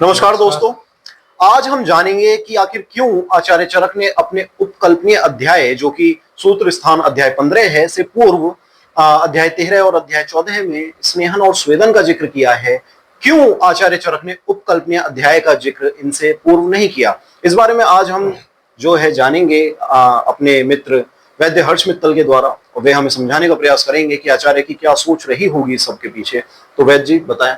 नमस्कार नमस्कार। दोस्तों। आज हम जानेंगे कि आखिर क्यों आचार्य चरक ने अपने उपकल्पनीय अध्याय जो कि सूत्र स्थान अध्याय 15 है से पूर्व अध्याय 13 और अध्याय 14 में स्नेहन और स्वेदन का जिक्र किया है। क्यों आचार्य चरक ने उपकल्पनीय अध्याय का जिक्र इनसे पूर्व नहीं किया, इस बारे में आज हम जो है जानेंगे अपने मित्र वैद्य हर्ष मित्तल के द्वारा। और वे हमें समझाने का प्रयास करेंगे कि आचार्य की क्या सोच रही होगी सबके पीछे। तो वैद्य जी बताएं।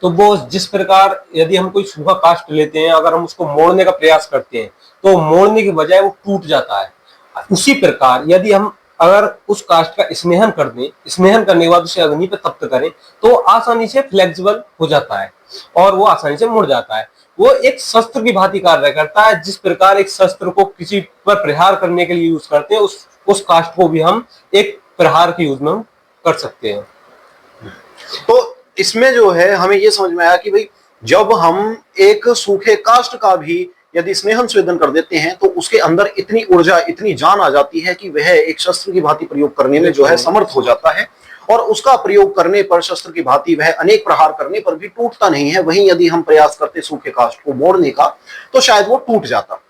तो वो जिस प्रकार यदि हम कोई सूखा काष्ठ लेते हैं, अगर हम उसको मोड़ने का प्रयास करते हैं तो मोड़ने की बजाय वो टूट जाता है। उसी प्रकार यदि हम अगर उस काष्ठ का स्नेहन कर दें, स्नेहन करने के बाद उसे अग्नि पर तप्त करें तो आसानी से फ्लेक्सिबल हो जाता है और वो आसानी से मुड़ जाता है। वो एक शस्त्र की भांति कार्य करता है। जिस प्रकार एक शस्त्र को किसी पर प्रहार करने के लिए यूज करते हैं, उस काष्ठ को भी हम एक प्रहार के यूज में हम कर सकते हैं। तो इसमें जो है हमें यह समझ में आया कि भाई जब हम एक सूखे काष्ठ का भी यदि स्नेहन स्वेदन कर देते हैं तो उसके अंदर इतनी ऊर्जा, इतनी जान आ जाती है कि वह एक शस्त्र की भांति प्रयोग करने में जो है समर्थ हो जाता है। और उसका प्रयोग करने पर शस्त्र की भांति वह अनेक प्रहार करने पर भी टूटता नहीं है। वहीं यदि हम प्रयास करते सूखे काष्ठ को मोड़ने का तो शायद वो टूट जाता।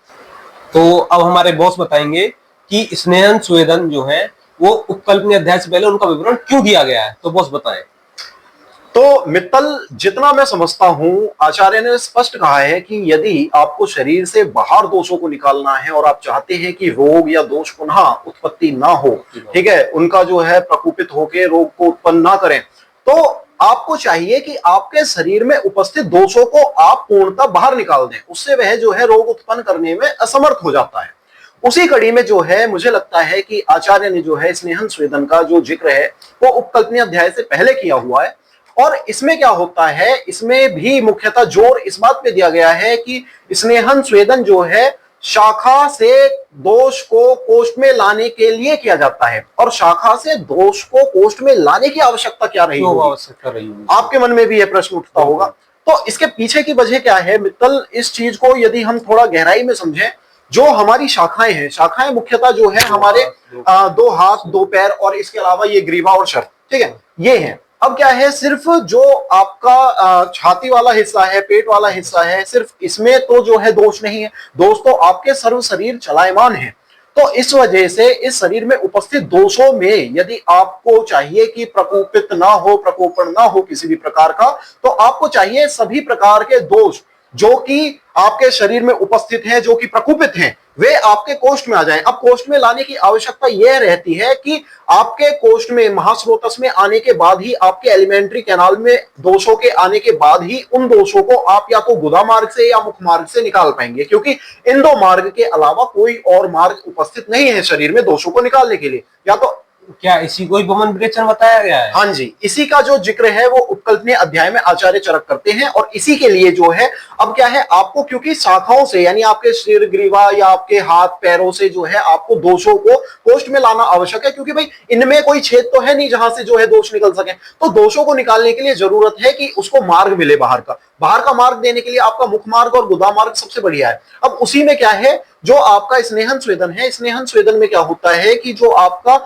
तो अब हमारे बॉस बताएंगे कि स्नेहन स्वेदन जो है वो उपकल्पनीय अध्याय से पहले उनका विवरण क्यों दिया गया है। तो बॉस बताएं। तो मित्तल, जितना मैं समझता हूं, आचार्य ने स्पष्ट कहा है कि यदि आपको शरीर से बाहर दोषों को निकालना है और आप चाहते हैं कि रोग या दोष पुनः उत्पत्ति ना हो, ठीक है, उनका जो है प्रकोपित होकर रोग को उत्पन्न ना करें, तो आपको चाहिए कि आपके शरीर में उपस्थित दोषों को आप पूर्णतः बाहर निकाल दें। उससे वह जो है रोग उत्पन्न करने में असमर्थ हो जाता है। उसी कड़ी में जो है मुझे लगता है कि आचार्य ने जो है स्नेहन स्वेदन का जो जिक्र है वो उपकल्पनीय अध्याय से पहले किया हुआ है। और इसमें क्या होता है, इसमें भी मुख्यतः जोर इस बात पे दिया गया है कि स्नेहन स्वेदन जो है शाखा से दोष को कोष्ठ में लाने के लिए किया जाता है। और शाखा से दोष को कोष्ठ में लाने की आवश्यकता क्या रही होगी, आपके मन में भी यह प्रश्न उठता होगा। तो इसके पीछे की वजह क्या है मित्तल, इस चीज को यदि हम थोड़ा गहराई में समझें, जो हमारी शाखाएं हैं, शाखाएं मुख्यतः जो है हमारे दो हाथ, दो पैर और इसके अलावा ये ग्रीवा और शर, ठीक है, ये हैं। अब क्या है, सिर्फ जो आपका छाती वाला हिस्सा है, पेट वाला हिस्सा है, सिर्फ इसमें तो जो है दोष नहीं है। दोष तो आपके सर्व शरीर चलायमान है। तो इस वजह से इस शरीर में उपस्थित दोषों में यदि आपको चाहिए कि प्रकोपित ना हो, प्रकोपण ना हो किसी भी प्रकार का, तो आपको चाहिए सभी प्रकार के दोष जो कि आपके शरीर में उपस्थित हैं, जो कि प्रकोपित हैं, वे आपके कोष्ठ में आ जाएं। अब कोष्ठ में लाने की आवश्यकता यह रहती है कि आपके कोष्ठ में महास्रोतस में आने के बाद ही, आपके एलिमेंट्री कैनाल में दोषों के आने के बाद ही उन दोषों को आप या तो गुदा मार्ग से या मुख मार्ग से निकाल पाएंगे, क्योंकि इन दो मार्ग के अलावा कोई और मार्ग उपस्थित नहीं है शरीर में दोषों को निकालने के लिए। या तो क्या इसी को ही वमन विरेचन बताया गया है? हाँ जी, इसी का जो जिक्र है वो उपकल्पनीय अध्याय में आचार्य चरक करते हैं। और इसी के लिए जो है, अब क्या है, आपको क्योंकि शाखाओं से यानी आपके सिर, ग्रीवा या आपके हाथ पैरों से जो है आपको दोषों को कोष्ठ में लाना आवश्यक है, क्योंकि भाई इनमें कोई छेद तो है नहीं जहां से जो है दोष निकल सके। तो दोषों को निकालने के लिए जरूरत है कि उसको मार्ग मिले बाहर का। बाहर का मार्ग देने के लिए आपका मुख मार्ग और गुदा मार्ग सबसे बढ़िया है। अब उसी में क्या है, जो आपका स्नेहन स्वेदन है, स्नेहन स्वेदन में क्या होता है कि जो आपका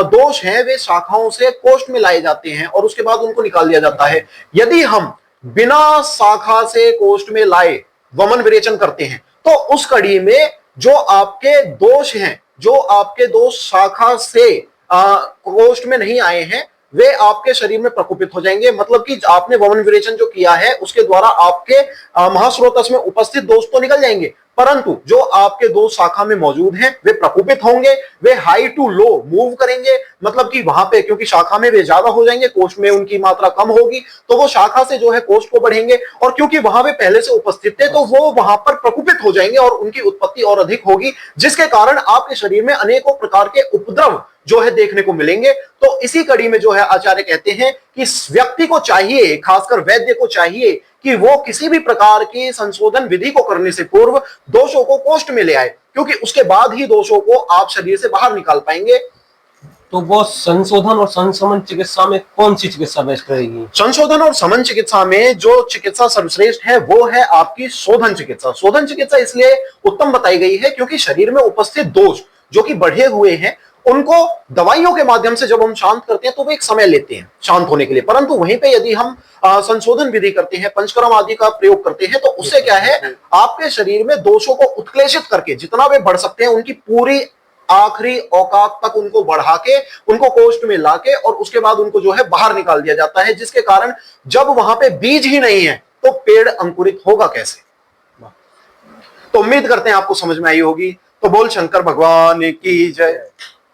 दोष है वे शाखाओं से कोष्ठ में लाए जाते हैं और उसके बाद उनको निकाल दिया जाता है। यदि हम बिना शाखा से कोष्ठ में लाए वमन विरेचन करते हैं तो उस कड़ी में जो आपके दोष हैं, जो आपके दोष शाखा से कोष्ठ में नहीं आए हैं, वे आपके शरीर में प्रकोपित हो जाएंगे। मतलब कि आपने वमन विरेचन जो किया है उसके द्वारा आपके महास्रोतस में उपस्थित दोष तो निकल जाएंगे, परंतु जो आपके दो शाखा में मौजूद हैं वे प्रकोपित होंगे, वे हाई टू लो मूव करेंगे। मतलब कि वहां पे क्योंकि शाखा में वे ज्यादा हो जाएंगे, कोष्ठ में उनकी मात्रा कम होगी, तो वो शाखा से जो है कोष्ठ को बढ़ेंगे। और क्योंकि वहां वे पहले से उपस्थित थे तो वो वहां पर प्रकोपित हो जाएंगे और उनकी उत्पत्ति और अधिक होगी, जिसके कारण आपके शरीर में अनेकों प्रकार के उपद्रव जो है देखने को मिलेंगे। तो इसी कड़ी में जो है आचार्य कहते हैं कि व्यक्ति को चाहिए, खासकर वैद्य को चाहिए कि वो किसी भी प्रकार की संशोधन विधि को करने से पूर्व दोषों को कोष्ठ में ले आए, क्योंकि उसके बाद ही दोषों को आप शरीर से बाहर निकाल पाएंगे। तो वो संशोधन और संशमन चिकित्सा में कौन सी चिकित्सा बेस्ट रहेगी? संशोधन और समन चिकित्सा में जो चिकित्सा सर्वश्रेष्ठ है वो है आपकी शोधन चिकित्सा। शोधन चिकित्सा इसलिए उत्तम बताई गई है क्योंकि शरीर में उपस्थित दोष जो कि बढ़े हुए हैं उनको दवाइयों के माध्यम से जब हम शांत करते हैं तो वो एक समय लेते हैं शांत होने के लिए, परंतु वहीं पे यदि हम संशोधन विधि करते हैं, पंचकर्म आदि का प्रयोग करते हैं, तो उससे क्या है, आपके शरीर में दोषों को उत्क्लेशित करके जितना वे बढ़ सकते हैं उनकी पूरी आखिरी औकात तक उनको बढ़ा के उनको कोष्ठ में लाके और उसके बाद उनको जो है बाहर निकाल दिया जाता है, जिसके कारण जब वहां पे बीज ही नहीं है तो पेड़ अंकुरित होगा कैसे। तो उम्मीद करते हैं आपको समझ में आई होगी। तो बोल शंकर भगवान की जय।